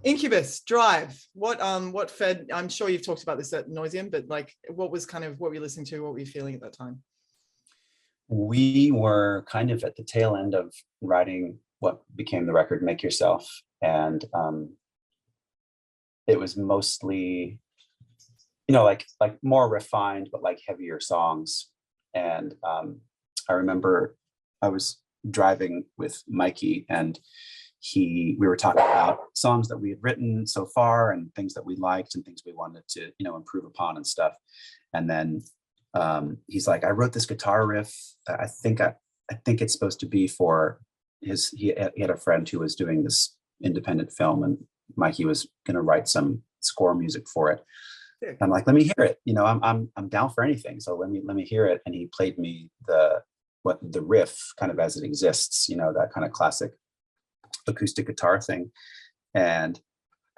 Incubus, Drive. What fed? I'm sure you've talked about this at nauseum, but like, what was kind of what were you listening to? What were you feeling at that time? We were kind of at the tail end of writing what became the record Make Yourself. And it was mostly, like more refined, but like heavier songs. And I remember I was driving with Mikey, and we were talking about songs that we had written so far and things that we liked and things we wanted to, improve upon and stuff. And then he's like, I wrote this guitar riff. I think it's supposed to be for he had a friend who was doing this independent film, and Mikey was going to write some score music for it. Yeah. I'm like, let me hear it. I'm down for anything. So let me hear it. And he played me the riff kind of as it exists, that kind of classic acoustic guitar thing. And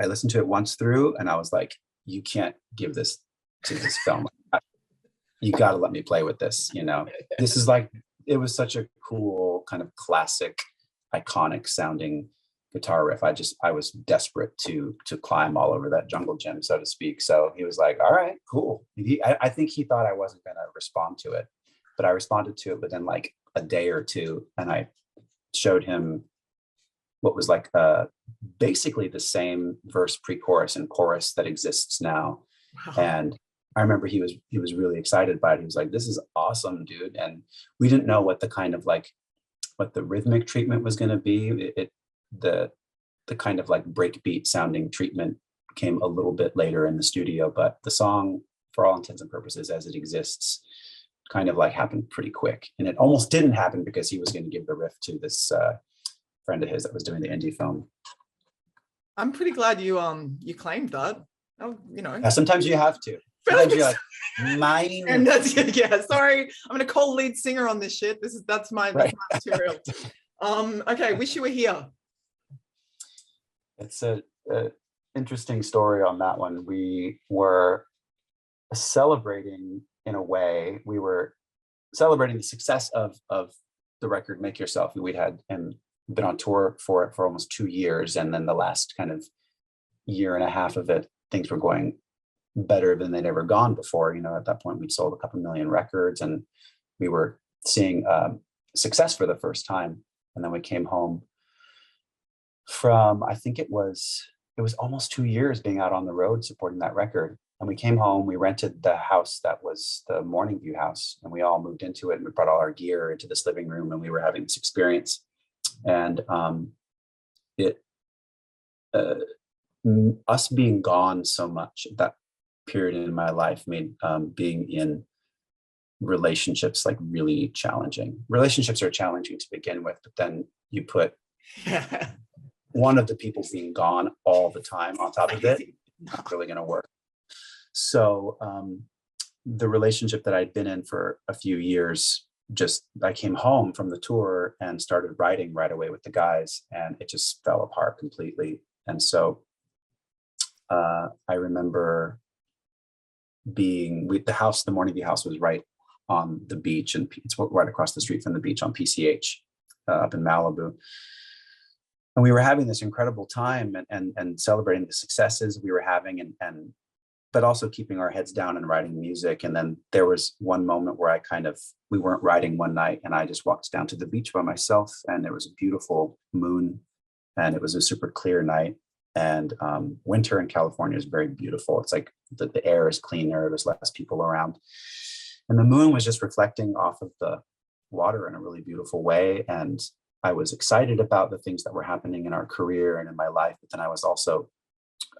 I listened to it once through, and I was like, you can't give this to this film. You got to let me play with this. This is like, it was such a cool kind of classic, iconic sounding guitar riff. I was desperate to climb all over that jungle gym, so to speak. So he was like, all right, cool. I think he thought I wasn't going to respond to it, but I responded to it within like a day or two. And I showed him what was like basically the same verse, pre-chorus, and chorus that exists now. Wow. And I remember he was really excited by it. He was like, this is awesome, dude. And we didn't know what the kind of like, what the rhythmic treatment was going to be. The kind of like breakbeat sounding treatment came a little bit later in the studio, but the song, for all intents and purposes, as it exists, kind of like happened pretty quick. And it almost didn't happen because he was going to give the riff to this friend of his that was doing the indie film. I'm pretty glad you claimed that. Oh, Yeah, sometimes you have to. Sometimes you're like, mine. And that's sorry, I'm gonna call lead singer on this shit. That's my material. Okay, Wish You Were Here. It's a interesting story on that one. We were celebrating, in a way, we were celebrating the success of the record Make Yourself. We'd had been on tour for it for almost 2 years, and then the last kind of year and a half of it, things were going better than they'd ever gone before. At that point, we'd sold a couple million records, and we were seeing success for the first time. And then we came home from, I think it was almost 2 years being out on the road supporting that record. And we came home, we rented the house that was the Morning View house, and we all moved into it, and we brought all our gear into this living room, and we were having this experience. And us being gone so much at that period in my life made being in relationships like really challenging. Relationships are challenging to begin with, but then you put one of the people being gone all the time on top of it, not really going to work. So the relationship that I'd been in for a few years, I came home from the tour and started writing right away with the guys, and it just fell apart completely. And so I remember the Morning View house was right on the beach, and it's right across the street from the beach on PCH up in Malibu. And we were having this incredible time and celebrating the successes we were having, but also keeping our heads down and writing music. And then there was one moment where we weren't writing one night, and I just walked down to the beach by myself, and there was a beautiful moon, and it was a super clear night. And winter in California is very beautiful. It's like the air is cleaner, there's less people around. And the moon was just reflecting off of the water in a really beautiful way. And I was excited about the things that were happening in our career and in my life, but then I was also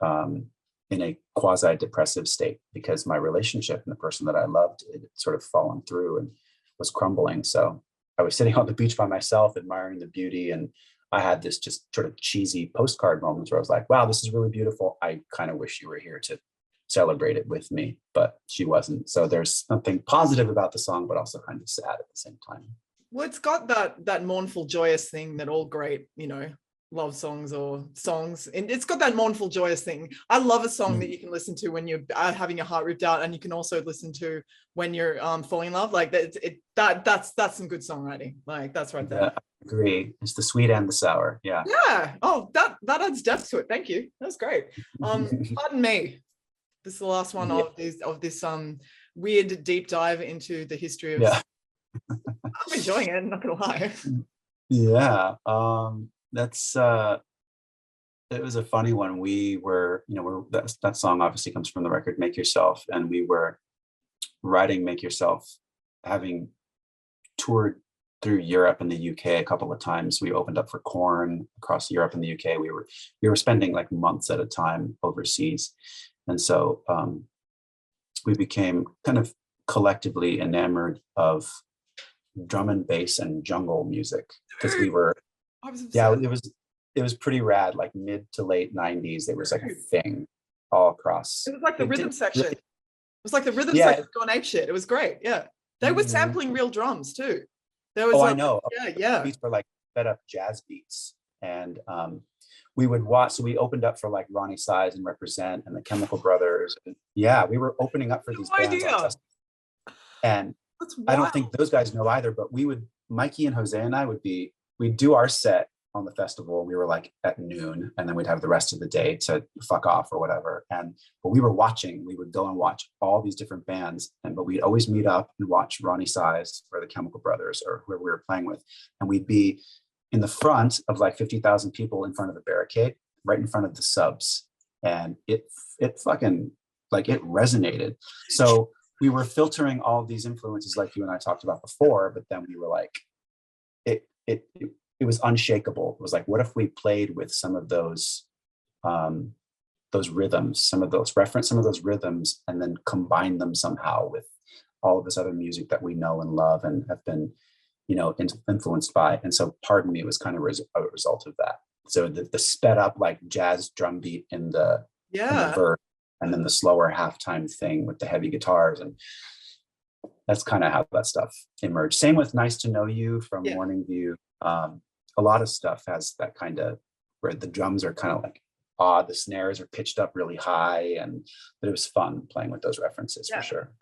in a quasi-depressive state because my relationship and the person that I loved had sort of fallen through and was crumbling. So I was sitting on the beach by myself, admiring the beauty, and I had this just sort of cheesy postcard moments where I was like, wow, this is really beautiful. I kind of wish you were here to celebrate it with me, but she wasn't. So there's something positive about the song, but also kind of sad at the same time. Well, it's got that mournful, joyous thing that all great, love songs or songs, and it's got that mournful, joyous thing. I love a song that Mm. you can listen to when you're having your heart ripped out, and you can also listen to when you're falling in love. Like that's some good songwriting. Like that's right there. Yeah, I agree. It's the sweet and the sour. Yeah. Yeah. Oh, that adds depth to it. Thank you. That's great. Pardon me. This is the last one Yeah. of this weird deep dive into the history of. Yeah. I'm enjoying it. I'm not gonna lie. Yeah. That's it was a funny one. We were, that song obviously comes from the record Make Yourself, and we were writing Make Yourself, having toured through Europe and the UK a couple of times. We opened up for Korn across Europe and the UK. We were spending like months at a time overseas, and so we became kind of collectively enamored of drum and bass and jungle music, because we were, I was yeah, obsessed. it was pretty rad. Like mid to late 90s, there was like a thing all across. It was like the It rhythm didn't section. really- It was like the rhythm Yeah. section gone ape shit. It was great. Yeah. They were sampling real drums too. There was I know. Yeah. Beats were like fed up jazz beats. And we would watch, so we opened up for like Ronnie Size and Represent and the Chemical Brothers. And yeah, we were opening up for these bands on idea. festivals. And That's I don't wild. think those guys know either, but Mikey and Jose and I we'd do our set on the festival. We were like at noon, and then we'd have the rest of the day to fuck off or whatever. But we would go and watch all these different bands, but we'd always meet up and watch Ronnie Size or the Chemical Brothers or whoever we were playing with. And we'd be in the front of like 50,000 people in front of the barricade, right in front of the subs. And it fucking, like, it resonated. So we were filtering all of these influences like you and I talked about before, but then we were like, it was unshakable. It was like, what if we played with some of those rhythms, some of those rhythms, and then combine them somehow with all of this other music that we know and love and have been, influenced by. And so Pardon Me was kind of a result of that. So the sped up like jazz drum beat in the verse, and then the slower halftime thing with the heavy guitars, and that's kind of how that stuff emerged. Same with Nice to Know You from Morning View. A lot of stuff has that kind of, where the drums are kind of like odd, the snares are pitched up really high, but it was fun playing with those references for sure.